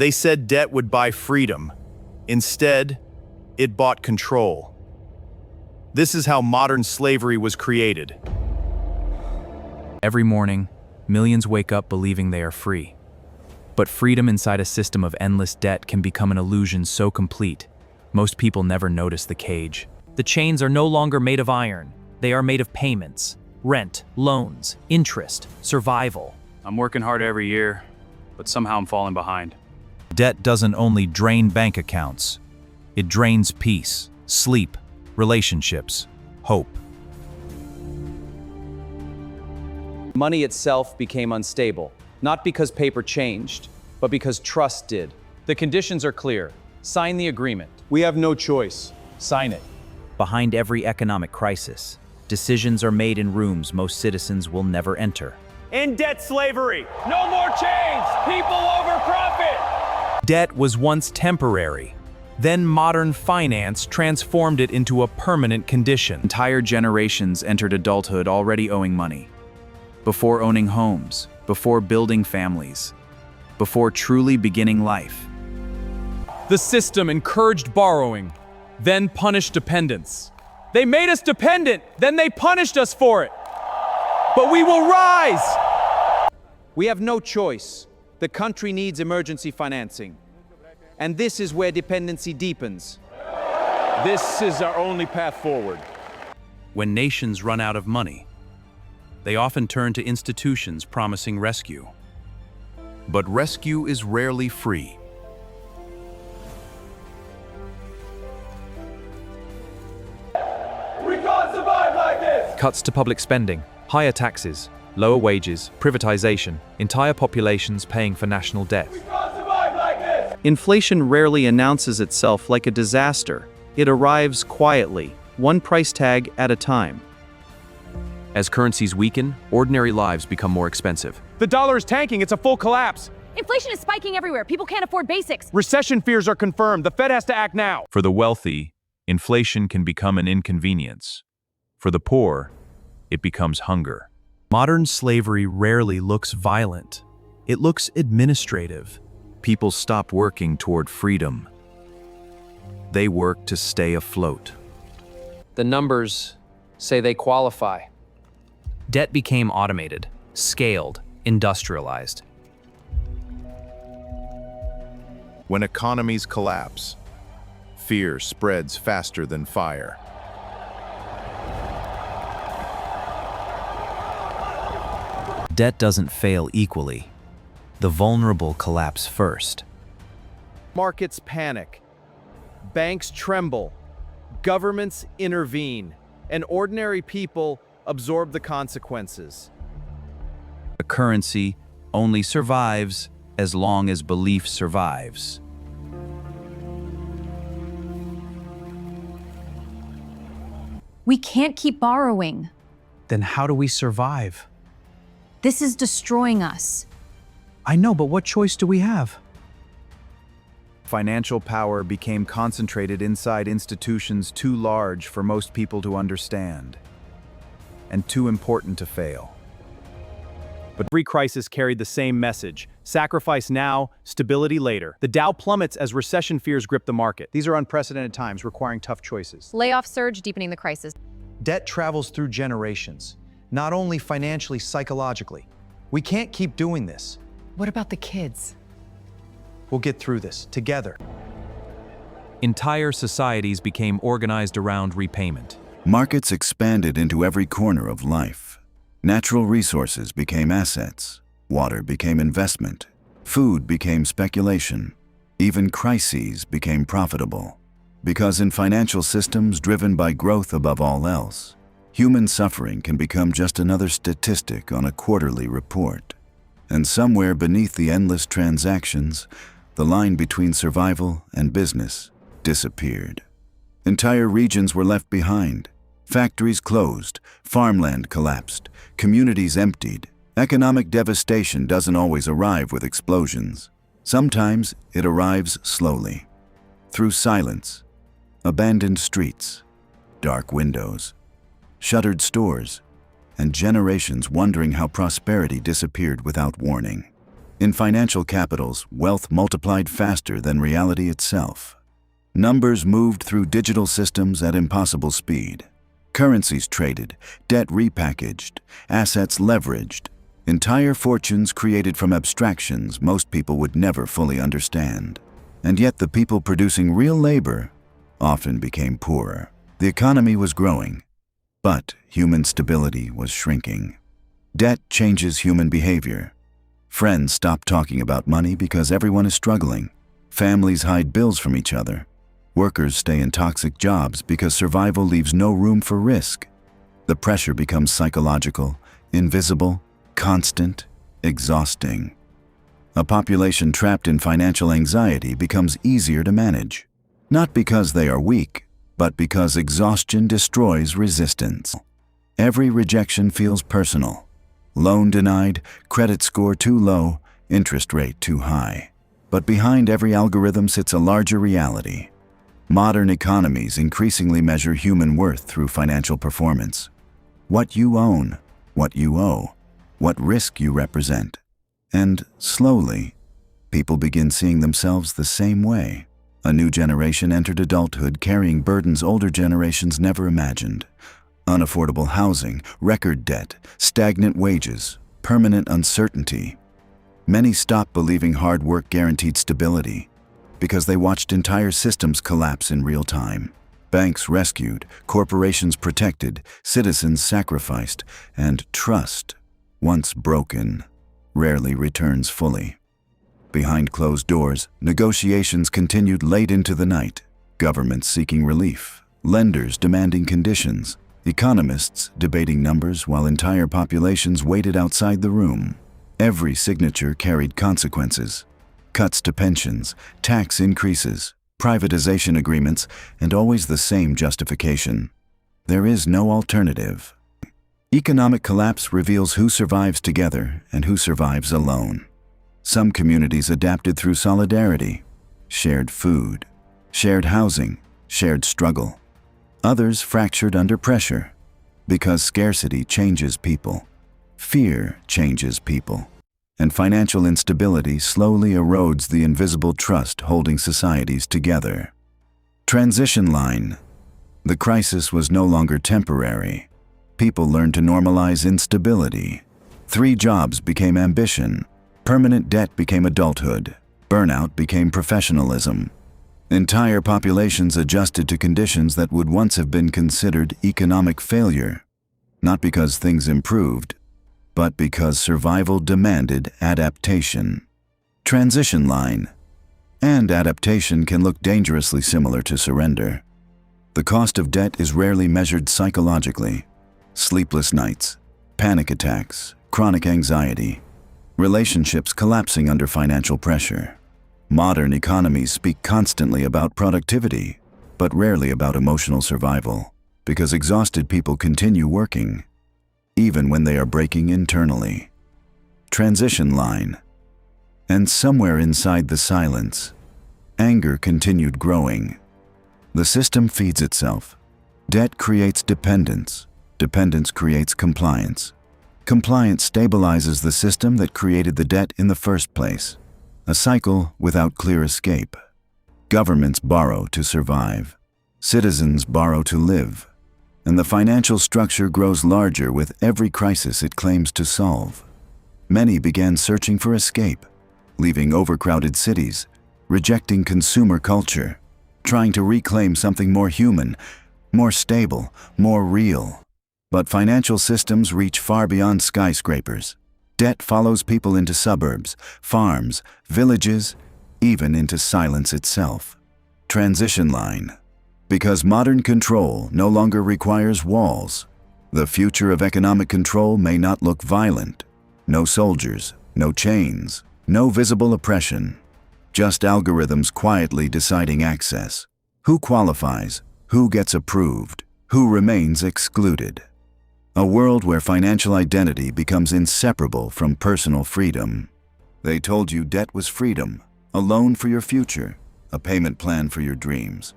They said debt would buy freedom. Instead, it bought control. This is how modern slavery was created. Every morning, millions wake up believing they are free. But freedom inside a system of endless debt can become an illusion so complete, most people never notice the cage. The chains are no longer made of iron. They are made of payments, rent, loans, interest, survival. I'm working hard every year, but somehow I'm falling behind. Debt doesn't only drain bank accounts. It drains peace, sleep, relationships, hope. Money itself became unstable, not because paper changed, but because trust did. The conditions are clear. Sign the agreement. We have no choice. Sign it. Behind every economic crisis, decisions are made in rooms most citizens will never enter. End debt slavery. No more chains. People over profit. Debt was once temporary. Then modern finance transformed it into a permanent condition. Entire generations entered adulthood already owing money. Before owning homes, before building families, before truly beginning life. The system encouraged borrowing, then punished dependence. They made us dependent, then they punished us for it. But we will rise! We have no choice. The country needs emergency financing. And this is where dependency deepens. This is our only path forward. When nations run out of money, they often turn to institutions promising rescue. But rescue is rarely free. We can't survive like this! Cuts to public spending, higher taxes, lower wages, privatization, entire populations paying for national debt. We can't survive like this! Inflation rarely announces itself like a disaster. It arrives quietly, one price tag at a time. As currencies weaken, ordinary lives become more expensive. The dollar is tanking, it's a full collapse. Inflation is spiking everywhere. People can't afford basics. Recession fears are confirmed. The Fed has to act now. For the wealthy, inflation can become an inconvenience. For the poor, it becomes hunger. Modern slavery rarely looks violent. It looks administrative. People stop working toward freedom. They work to stay afloat. The numbers say they qualify. Debt became automated, scaled, industrialized. When economies collapse, fear spreads faster than fire. Debt doesn't fail equally. The vulnerable collapse first. Markets panic. Banks tremble. Governments intervene. And ordinary people absorb the consequences. A currency only survives as long as belief survives. We can't keep borrowing. Then how do we survive? This is destroying us. I know, but what choice do we have? Financial power became concentrated inside institutions too large for most people to understand, and too important to fail. But every crisis carried the same message. Sacrifice now, stability later. The Dow plummets as recession fears grip the market. These are unprecedented times requiring tough choices. Layoff surge, deepening the crisis. Debt travels through generations, not only financially, psychologically. We can't keep doing this. What about the kids? We'll get through this together. Entire societies became organized around repayment. Markets expanded into every corner of life. Natural resources became assets. Water became investment. Food became speculation. Even crises became profitable. Because in financial systems driven by growth above all else, human suffering can become just another statistic on a quarterly report. And somewhere beneath the endless transactions, the line between survival and business disappeared. Entire regions were left behind. Factories closed, farmland collapsed, communities emptied. Economic devastation doesn't always arrive with explosions. Sometimes it arrives slowly, through silence, abandoned streets, dark windows, shuttered stores, and generations wondering how prosperity disappeared without warning. In financial capitals, wealth multiplied faster than reality itself. Numbers moved through digital systems at impossible speed. Currencies traded, debt repackaged, assets leveraged, entire fortunes created from abstractions most people would never fully understand. And yet the people producing real labor often became poorer. The economy was growing, but human stability was shrinking. Debt changes human behavior. Friends stop talking about money because everyone is struggling. Families hide bills from each other. Workers stay in toxic jobs because survival leaves no room for risk. The pressure becomes psychological, invisible, constant, exhausting. A population trapped in financial anxiety becomes easier to manage, not because they are weak, but because exhaustion destroys resistance. Every rejection feels personal. Loan denied, credit score too low, interest rate too high. But behind every algorithm sits a larger reality. Modern economies increasingly measure human worth through financial performance. What you own, what you owe, what risk you represent. And slowly, people begin seeing themselves the same way. A new generation entered adulthood carrying burdens older generations never imagined. Unaffordable housing, record debt, stagnant wages, permanent uncertainty. Many stopped believing hard work guaranteed stability because they watched entire systems collapse in real time. Banks rescued, corporations protected, citizens sacrificed, and trust, once broken, rarely returns fully. Behind closed doors, negotiations continued late into the night. Governments seeking relief, lenders demanding conditions, economists debating numbers while entire populations waited outside the room. Every signature carried consequences. Cuts to pensions, tax increases, privatization agreements, and always the same justification. There is no alternative. Economic collapse reveals who survives together and who survives alone. Some communities adapted through solidarity, shared food, shared housing, shared struggle. Others fractured under pressure, because scarcity changes people, fear changes people, and financial instability slowly erodes the invisible trust holding societies together. Transition line. The crisis was no longer temporary. People learned to normalize instability. 3 jobs became ambition. Permanent debt became adulthood. Burnout became professionalism. Entire populations adjusted to conditions that would once have been considered economic failure, not because things improved, but because survival demanded adaptation. Transition line. And adaptation can look dangerously similar to surrender. The cost of debt is rarely measured psychologically. Sleepless nights, panic attacks, chronic anxiety, relationships collapsing under financial pressure. Modern economies speak constantly about productivity, but rarely about emotional survival, because exhausted people continue working, even when they are breaking internally. Transition line. And somewhere inside the silence, anger continued growing. The system feeds itself. Debt creates dependence. Dependence creates compliance. Compliance stabilizes the system that created the debt in the first place. A cycle without clear escape. Governments borrow to survive. Citizens borrow to live. And the financial structure grows larger with every crisis it claims to solve. Many began searching for escape, leaving overcrowded cities, rejecting consumer culture, trying to reclaim something more human, more stable, more real. But financial systems reach far beyond skyscrapers. Debt follows people into suburbs, farms, villages, even into silence itself. Transition line. Because modern control no longer requires walls, the future of economic control may not look violent. No soldiers, no chains, no visible oppression. Just algorithms quietly deciding access. Who qualifies, who gets approved, who remains excluded. A world where financial identity becomes inseparable from personal freedom. They told you debt was freedom, a loan for your future, a payment plan for your dreams.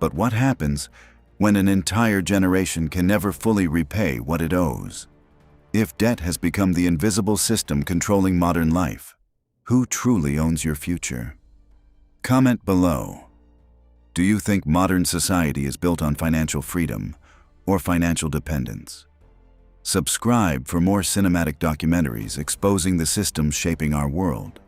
But what happens when an entire generation can never fully repay what it owes? If debt has become the invisible system controlling modern life, Who truly owns your future? Comment below. Do you think modern society is built on financial freedom or financial dependence? Subscribe for more cinematic documentaries exposing the systems shaping our world.